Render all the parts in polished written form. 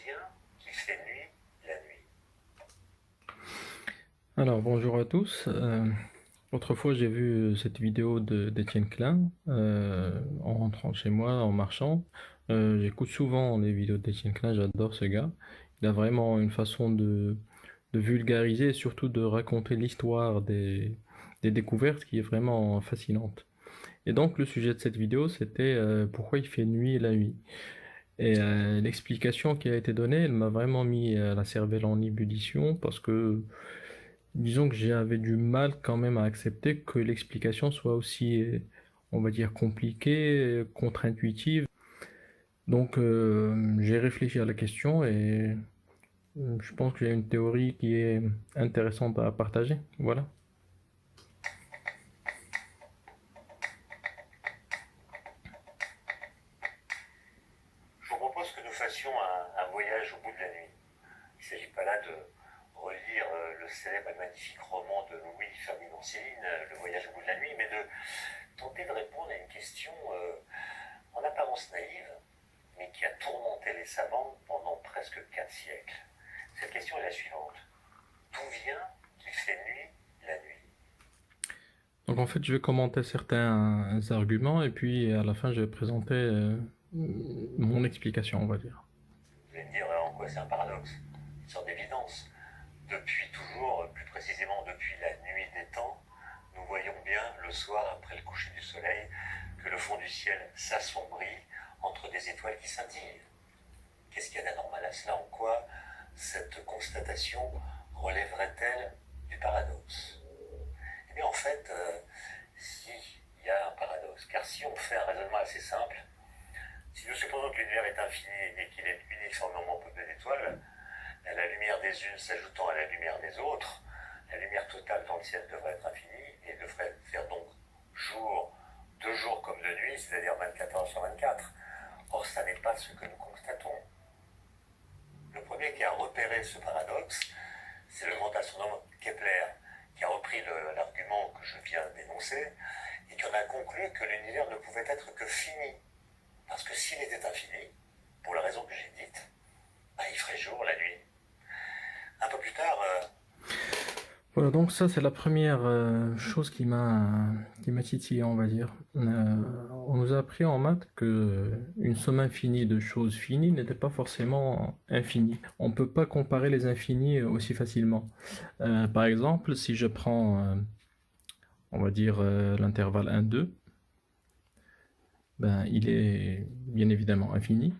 vient qu'il fait nuit la nuit? Alors bonjour à tous. Autrefois j'ai vu cette vidéo d'Étienne Klein en rentrant chez moi, en marchant. J'écoute souvent les vidéos d'Étienne Klein, j'adore ce gars. Il a vraiment une façon de vulgariser et surtout de raconter l'histoire des découvertes qui est vraiment fascinante. Et donc le sujet de cette vidéo c'était pourquoi il fait nuit la nuit. Et l'explication qui a été donnée, elle m'a vraiment mis la cervelle en ébullition parce que disons que j'avais du mal quand même à accepter que l'explication soit aussi, on va dire, compliquée, contre-intuitive. Donc j'ai réfléchi à la question et je pense que j'ai une théorie qui est intéressante à partager. Voilà. Je vous propose que nous fassions un voyage au bout de la nuit. Il ne s'agit pas là de relire le célèbre et magnifique roman de Louis-Ferdinand Céline, Le voyage au bout de la nuit, mais de tenter de répondre à une question en apparence naïve, mais qui a tourmenté les savants pendant presque 4 siècles. Cette question est la suivante. D'où vient qu'il fait nuit la nuit? Donc en fait, je vais commenter certains arguments et puis à la fin, je vais présenter mon explication, on va dire. Vous allez me dire en quoi c'est un paradoxe, une sorte d'évidence. Depuis toujours, plus précisément depuis la nuit des temps, nous voyons bien le soir après le coucher du soleil que le fond du ciel s'assombrit entre des étoiles qui scintillent. Qu'est-ce qu'il y a d'anormal à cela? En quoi cette constatation relèverait-elle du paradoxe? Eh bien en fait, si, il y a un paradoxe. Car si on fait un raisonnement assez simple, si nous supposons que l'univers est infini et qu'il est uniformément peuplé d'étoiles, la lumière des unes s'ajoutant à la lumière des autres, la lumière totale dans le ciel devrait être infinie et devrait faire donc jour, de jour comme de nuit, c'est-à-dire 24 heures sur 24. Or, ça n'est pas ce que nous constatons. Le premier qui a repéré ce paradoxe, c'est le grand astronome Kepler, qui a repris l'argument que je viens d'énoncer et qui en a conclu que l'univers ne pouvait être que fini. Parce que s'il était infini, pour la raison que j'ai dite, il ferait jour la nuit. Un peu plus tard, Voilà, donc ça c'est la première chose qui m'a titillé, on va dire. On nous a appris en maths que une somme infinie de choses finies n'était pas forcément infinie. On peut pas comparer les infinis aussi facilement. Par exemple, si je prends, on va dire l'intervalle 1-2, ben il est bien évidemment infini.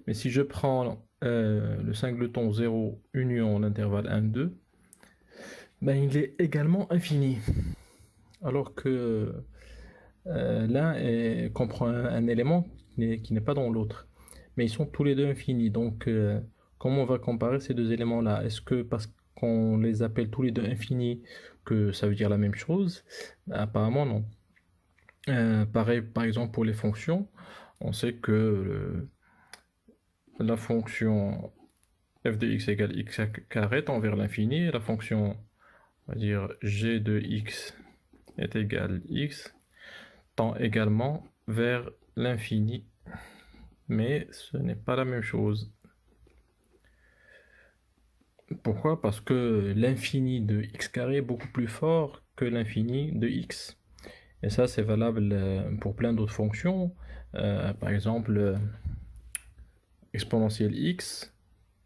Mais si je prends le singleton 0 union l'intervalle 1-2, ben il est également infini. Alors que comprend un élément qui n'est pas dans l'autre. Mais ils sont tous les deux infinis. Donc, comment on va comparer ces deux éléments-là? Est-ce que parce qu'on les appelle tous les deux infinis, que ça veut dire la même chose? Apparemment, non. Pareil, par exemple, pour les fonctions, on sait que la fonction f de x égale x carré tend vers l'infini, et la fonction, on va dire, g de x est égale x tend également vers l'infini, mais ce n'est pas la même chose. Pourquoi? Parce que l'infini de x carré est beaucoup plus fort que l'infini de x. Et ça, c'est valable pour plein d'autres fonctions. Par exemple, exponentielle x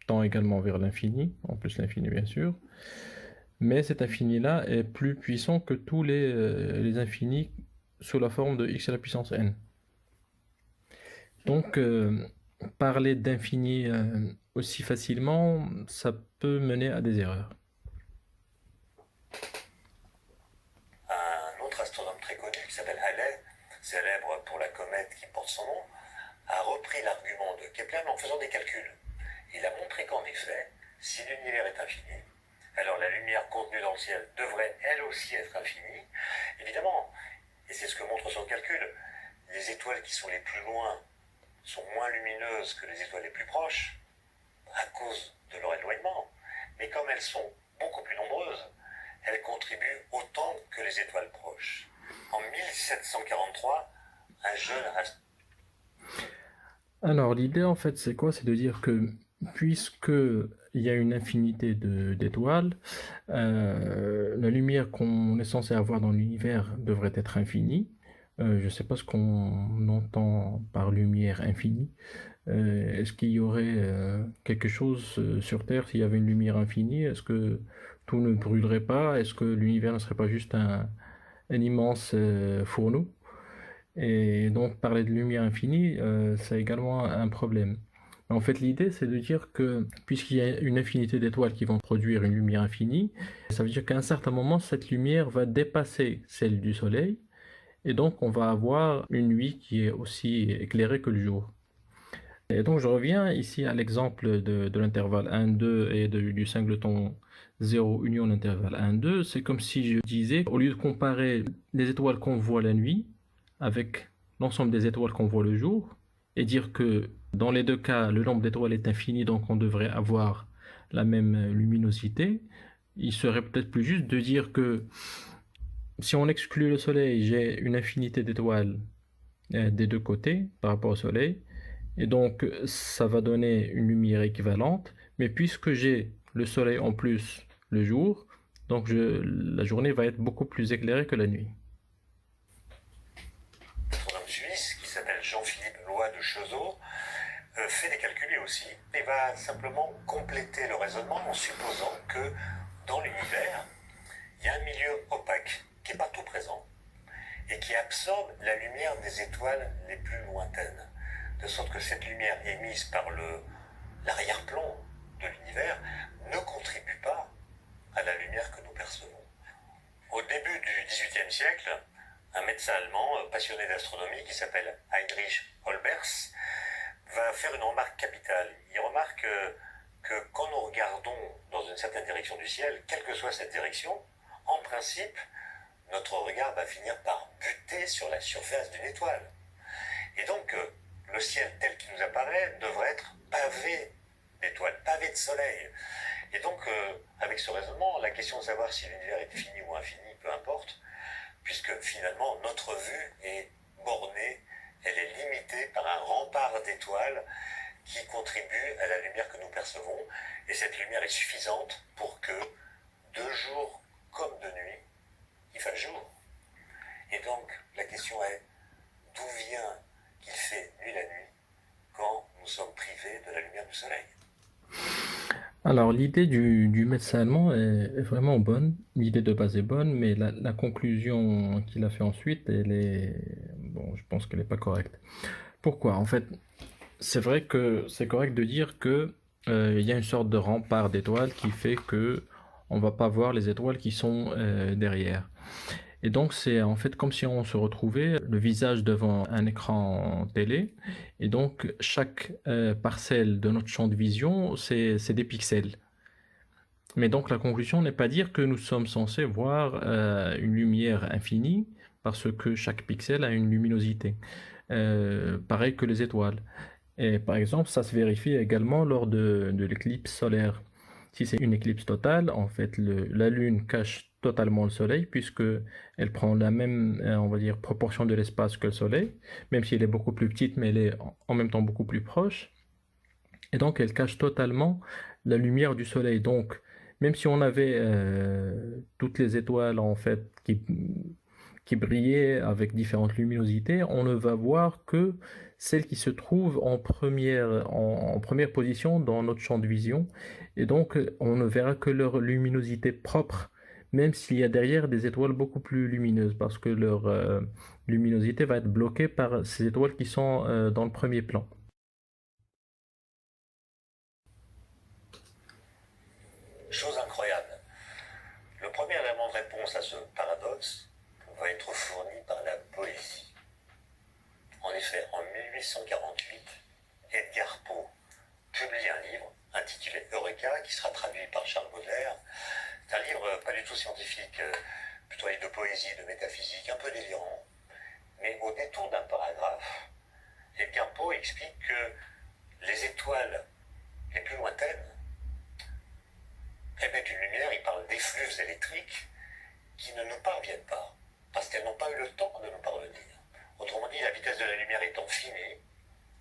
tend également vers l'infini, en plus l'infini bien sûr. Mais cet infini-là est plus puissant que tous les infinis sous la forme de x à la puissance n. Donc, parler d'infini aussi facilement, ça peut mener à des erreurs. un autre astronome très connu qui s'appelle Halley, célèbre pour la comète qui porte son nom, a repris l'argument de Kepler en faisant des calculs. Il a montré qu'en effet, si l'univers est infini, alors la lumière contenue dans le ciel devrait elle aussi être infinie. Évidemment, et c'est ce que montre son calcul, les étoiles qui sont les plus loin sont moins lumineuses que les étoiles les plus proches, à cause de leur éloignement. Mais comme elles sont beaucoup plus nombreuses, elles contribuent autant que les étoiles proches. En 1743, un jeune Alors l'idée en fait c'est quoi? C'est de dire que puisqu'il y a une infinité d'étoiles, la lumière qu'on est censé avoir dans l'univers devrait être infinie. Je ne sais pas ce qu'on entend par lumière infinie. Est-ce qu'il y aurait quelque chose sur Terre s'il y avait une lumière infinie? Est-ce que tout ne brûlerait pas? Est-ce que l'univers ne serait pas juste un immense fourneau? Et donc parler de lumière infinie, c'est également un problème. En fait, l'idée, c'est de dire que puisqu'il y a une infinité d'étoiles qui vont produire une lumière infinie, ça veut dire qu'à un certain moment, cette lumière va dépasser celle du Soleil, et donc on va avoir une nuit qui est aussi éclairée que le jour. Et donc je reviens ici à l'exemple de l'intervalle 1-2 et du singleton 0 union l'intervalle 1-2. C'est comme si je disais, au lieu de comparer les étoiles qu'on voit la nuit avec l'ensemble des étoiles qu'on voit le jour, et dire que dans les deux cas, le nombre d'étoiles est infini, donc on devrait avoir la même luminosité, il serait peut-être plus juste de dire que si on exclut le Soleil, j'ai une infinité d'étoiles des deux côtés par rapport au Soleil, et donc ça va donner une lumière équivalente, mais puisque j'ai le Soleil en plus le jour, donc la journée va être beaucoup plus éclairée que la nuit. Astronome suisse qui s'appelle Jean-Philippe Loy de Chezeaux fait des calculs lui aussi et va simplement compléter le raisonnement en supposant que dans l'univers, il y a un milieu opaque qui n'est pas tout présent et qui absorbe la lumière des étoiles les plus lointaines. De sorte que cette lumière émise par l'arrière-plan de l'univers ne contribue pas à la lumière que nous percevons. Au début du XVIIIe siècle, un médecin allemand passionné d'astronomie qui s'appelle Heinrich Olbers va faire une remarque capitale. Il remarque que quand nous regardons dans une certaine direction du ciel, quelle que soit cette direction, en principe, notre regard va finir par buter sur la surface d'une étoile. Et donc, le ciel tel qu'il nous apparaît devrait être pavé d'étoiles, pavé de soleil. Et donc, avec ce raisonnement, la question de savoir si l'univers est fini ou infini, peu importe, puisque finalement, notre vue est bornée, elle est limitée par un rempart d'étoiles qui contribue à la lumière que nous percevons. Et cette lumière est suffisante pour que, de jour comme de nuit, il fasse jour. Et donc, la question est, d'où vient qu'il fait nuit la nuit quand nous sommes privés de la lumière du soleil? Alors l'idée du médecin allemand est vraiment bonne, l'idée de base est bonne, mais la conclusion qu'il a fait ensuite, bon, je pense qu'elle n'est pas correcte. Pourquoi? En fait, c'est vrai que c'est correct de dire que il y a une sorte de rempart d'étoiles qui fait que on va pas voir les étoiles qui sont derrière. Et donc c'est en fait comme si on se retrouvait le visage devant un écran télé, et donc chaque parcelle de notre champ de vision, c'est des pixels. Mais donc la conclusion n'est pas dire que nous sommes censés voir une lumière infinie, parce que chaque pixel a une luminosité, pareil que les étoiles. Et par exemple, ça se vérifie également lors de l'éclipse solaire. Si c'est une éclipse totale, en fait, la Lune cache totalement le Soleil, puisque elle prend la même, on va dire, proportion de l'espace que le Soleil, même si elle est beaucoup plus petite, mais elle est en même temps beaucoup plus proche. Et donc, elle cache totalement la lumière du Soleil. Donc, même si on avait toutes les étoiles, en fait, qui brillaient avec différentes luminosités, on ne va voir que celles qui se trouvent en première position dans notre champ de vision. Et donc, on ne verra que leur luminosité propre, même s'il y a derrière des étoiles beaucoup plus lumineuses, parce que leur luminosité va être bloquée par ces étoiles qui sont dans le premier plan. Chose incroyable. Le premier élément de réponse à ce paradoxe va être fourni par la poésie. En effet, en 1848, Edgar Poe publie un livre intitulé Eureka, qui sera traduit par Charles Baudelaire. C'est un livre pas du tout scientifique, plutôt de poésie, de métaphysique, un peu délirant. Mais au détour d'un paragraphe, Edgar Poe explique que les étoiles les plus lointaines émettent une lumière, il parle d'effluves électriques qui ne nous parviennent pas, parce qu'elles n'ont pas eu le temps de nous parvenir. Autrement dit, la vitesse de la lumière étant finie,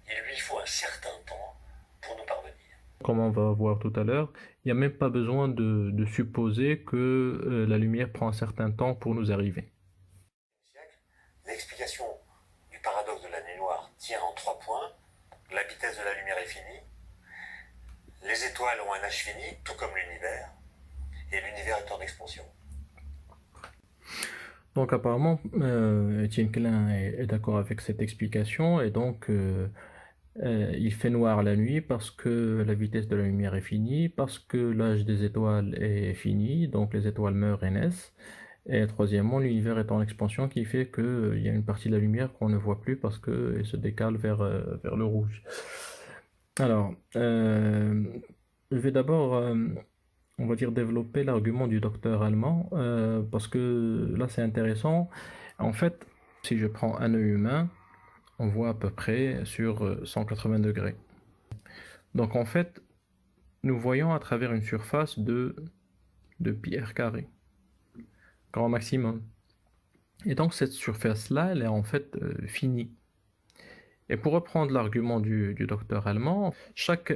il lui faut un certain temps pour nous parvenir. comme on va voir tout à l'heure, il n'y a même pas besoin de supposer que la lumière prend un certain temps pour nous arriver. L'explication du paradoxe de la nuit noire tient en 3 points. La vitesse de la lumière est finie, les étoiles ont un âge fini, tout comme l'univers, et l'univers est en expansion. Donc apparemment, Étienne Klein est d'accord avec cette explication, et donc il fait noir la nuit parce que la vitesse de la lumière est finie, parce que l'âge des étoiles est fini, donc les étoiles meurent et naissent. Et troisièmement, l'univers est en expansion qui fait qu'il y a une partie de la lumière qu'on ne voit plus parce qu'elle se décale vers le rouge. Alors, je vais d'abord, on va dire, développer l'argument du docteur allemand parce que là, c'est intéressant. En fait, si je prends un œil humain, on voit à peu près sur 180 degrés. Donc en fait, nous voyons à travers une surface de pierre carrée, grand maximum. Et donc cette surface-là, elle est en fait finie. Et pour reprendre l'argument du docteur allemand, chaque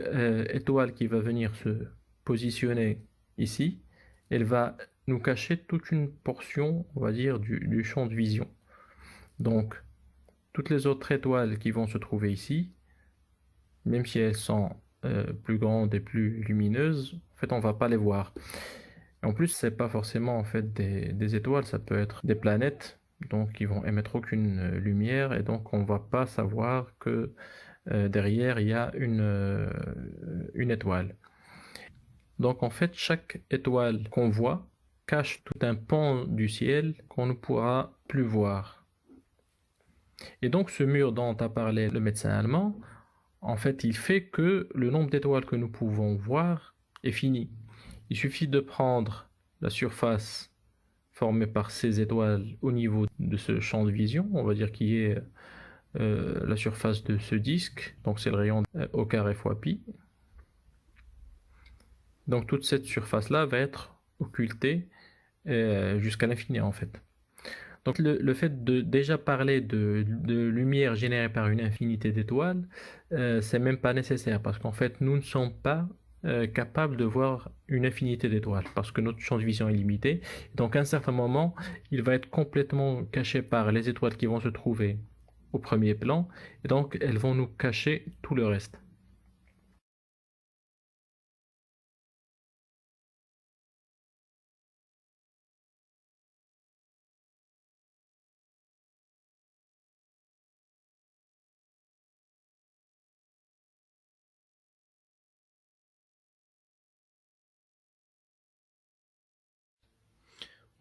étoile qui va venir se positionner ici, elle va nous cacher toute une portion, on va dire, du champ de vision. Donc, toutes les autres étoiles qui vont se trouver ici, même si elles sont plus grandes et plus lumineuses, en fait, on va pas les voir. Et en plus, c'est pas forcément en fait des étoiles, ça peut être des planètes, donc qui vont émettre aucune lumière, et donc on va pas savoir que derrière il y a une étoile. Donc en fait, chaque étoile qu'on voit cache tout un pan du ciel qu'on ne pourra plus voir. Et donc ce mur dont a parlé le médecin allemand, en fait, il fait que le nombre d'étoiles que nous pouvons voir est fini. Il suffit de prendre la surface formée par ces étoiles au niveau de ce champ de vision, on va dire qui est la surface de ce disque, donc c'est le rayon au carré fois pi. Donc toute cette surface-là va être occultée jusqu'à l'infini en fait. Donc le fait de déjà parler de lumière générée par une infinité d'étoiles, c'est même pas nécessaire parce qu'en fait nous ne sommes pas capables de voir une infinité d'étoiles parce que notre champ de vision est limité. Donc à un certain moment, il va être complètement caché par les étoiles qui vont se trouver au premier plan et donc elles vont nous cacher tout le reste.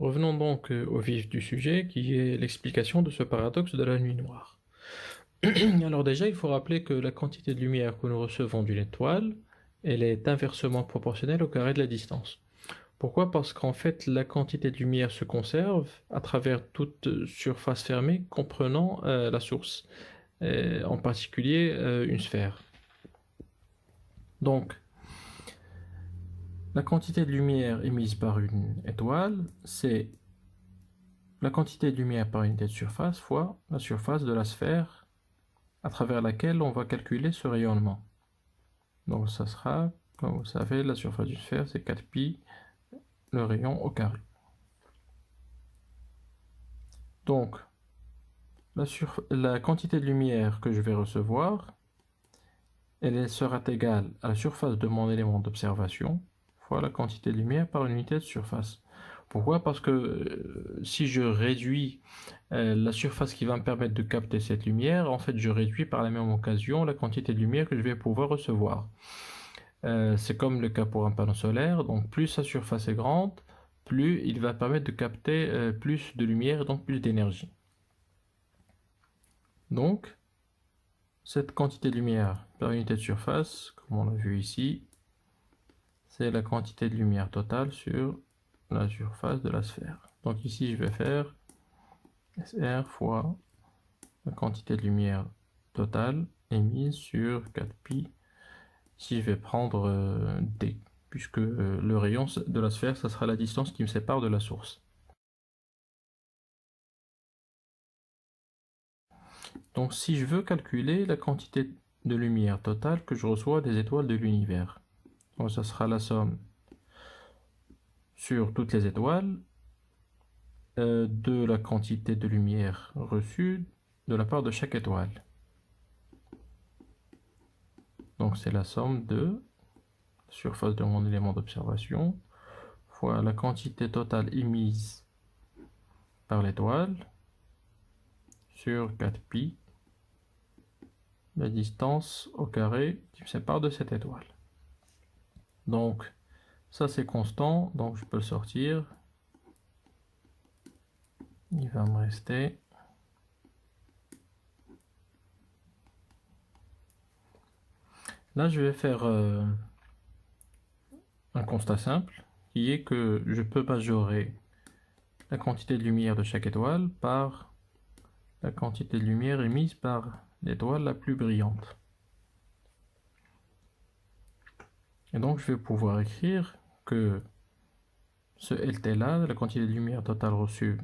Revenons donc au vif du sujet, qui est l'explication de ce paradoxe de la nuit noire. Alors déjà, il faut rappeler que la quantité de lumière que nous recevons d'une étoile, elle est inversement proportionnelle au carré de la distance. Pourquoi? Parce qu'en fait, la quantité de lumière se conserve à travers toute surface fermée comprenant la source, en particulier une sphère. Donc, la quantité de lumière émise par une étoile, c'est la quantité de lumière par unité de surface fois la surface de la sphère à travers laquelle on va calculer ce rayonnement. Donc ça sera, comme vous savez, la surface d'une sphère, c'est 4pi, le rayon au carré. Donc, la quantité de lumière que je vais recevoir, elle sera égale à la surface de mon élément d'observation fois la quantité de lumière par unité de surface. Pourquoi? Parce que si je réduis la surface qui va me permettre de capter cette lumière, en fait je réduis par la même occasion la quantité de lumière que je vais pouvoir recevoir. C'est comme le cas pour un panneau solaire, donc plus sa surface est grande, plus il va permettre de capter plus de lumière et donc plus d'énergie. Donc, cette quantité de lumière par unité de surface, comme on l'a vu ici, c'est la quantité de lumière totale sur la surface de la sphère. Donc ici, je vais faire SR fois la quantité de lumière totale émise sur 4pi. Ici, je vais prendre D, puisque le rayon de la sphère, ça sera la distance qui me sépare de la source. Donc si je veux calculer la quantité de lumière totale que je reçois des étoiles de l'univers, Donc ça sera la somme sur toutes les étoiles de la quantité de lumière reçue de la part de chaque étoile. Donc c'est la somme de surface de mon élément d'observation fois la quantité totale émise par l'étoile sur 4pi, la distance au carré qui me sépare de cette étoile. Donc ça c'est constant, donc je peux le sortir. Il va me rester là, je vais faire un constat simple qui est que je peux majorer la quantité de lumière de chaque étoile par la quantité de lumière émise par l'étoile la plus brillante. Et donc je vais pouvoir écrire que ce LT là, la quantité de lumière totale reçue,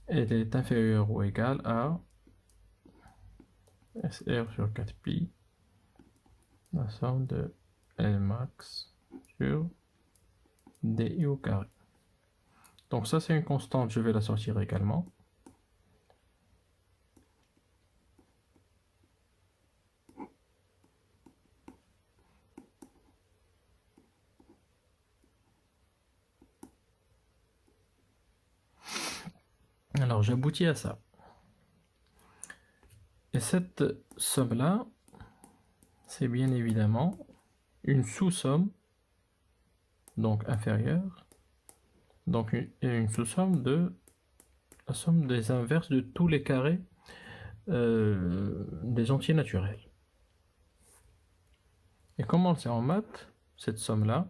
elle est inférieure ou égale à SR sur 4pi, la somme de Lmax sur DI au carré. Donc ça c'est une constante, je vais la sortir également. Alors j'aboutis à ça. Et cette somme-là, c'est bien évidemment une sous-somme, donc inférieure, donc une sous-somme de la somme des inverses de tous les carrés des entiers naturels. Et comme on le sait en maths, cette somme-là,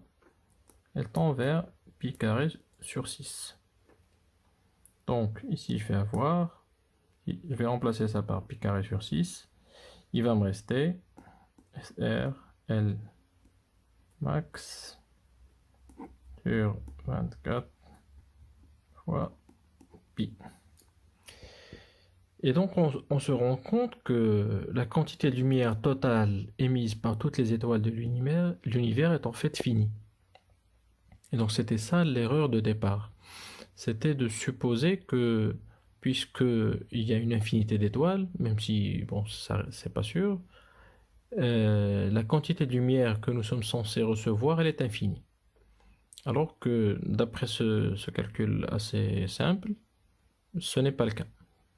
elle tend vers pi carré sur 6. Donc ici je vais avoir, je vais remplacer ça par pi carré sur 6, il va me rester SR L max sur 24 fois pi. Et donc on se rend compte que la quantité de lumière totale émise par toutes les étoiles de l'univers est en fait finie. Et donc c'était ça l'erreur de départ. C'était de supposer que, puisqu'il y a une infinité d'étoiles, même si, bon, ça c'est pas sûr, la quantité de lumière que nous sommes censés recevoir, elle est infinie. Alors que, d'après ce calcul assez simple, ce n'est pas le cas.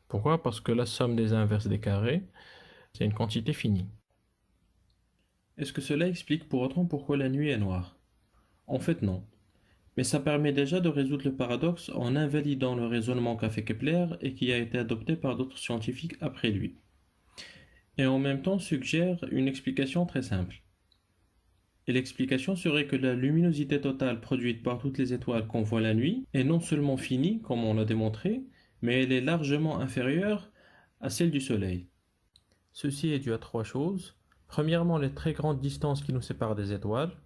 Pourquoi? Parce que la somme des inverses des carrés, c'est une quantité finie. Est-ce que cela explique pour autant pourquoi la nuit est noire? En fait, non. Mais ça permet déjà de résoudre le paradoxe en invalidant le raisonnement qu'a fait Kepler et qui a été adopté par d'autres scientifiques après lui. Et en même temps suggère une explication très simple. Et l'explication serait que la luminosité totale produite par toutes les étoiles qu'on voit la nuit est non seulement finie, comme on l'a démontré, mais elle est largement inférieure à celle du Soleil. Ceci est dû à trois choses. Premièrement, les très grandes distances qui nous séparent des étoiles.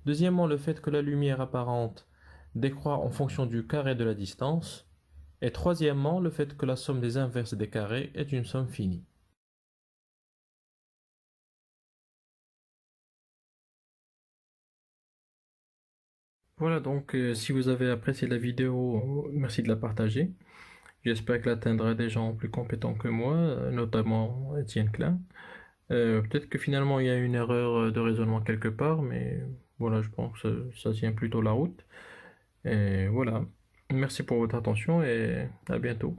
Deuxièmement, le fait que la lumière apparente décroît en fonction du carré de la distance. Et troisièmement, le fait que la somme des inverses des carrés est une somme finie. Voilà donc, si vous avez apprécié la vidéo, merci de la partager. J'espère qu'elle atteindra des gens plus compétents que moi, notamment Étienne Klein. Peut-être que finalement il y a une erreur de raisonnement quelque part, mais voilà, je pense que ça tient plutôt la route. Et voilà, merci pour votre attention et à bientôt.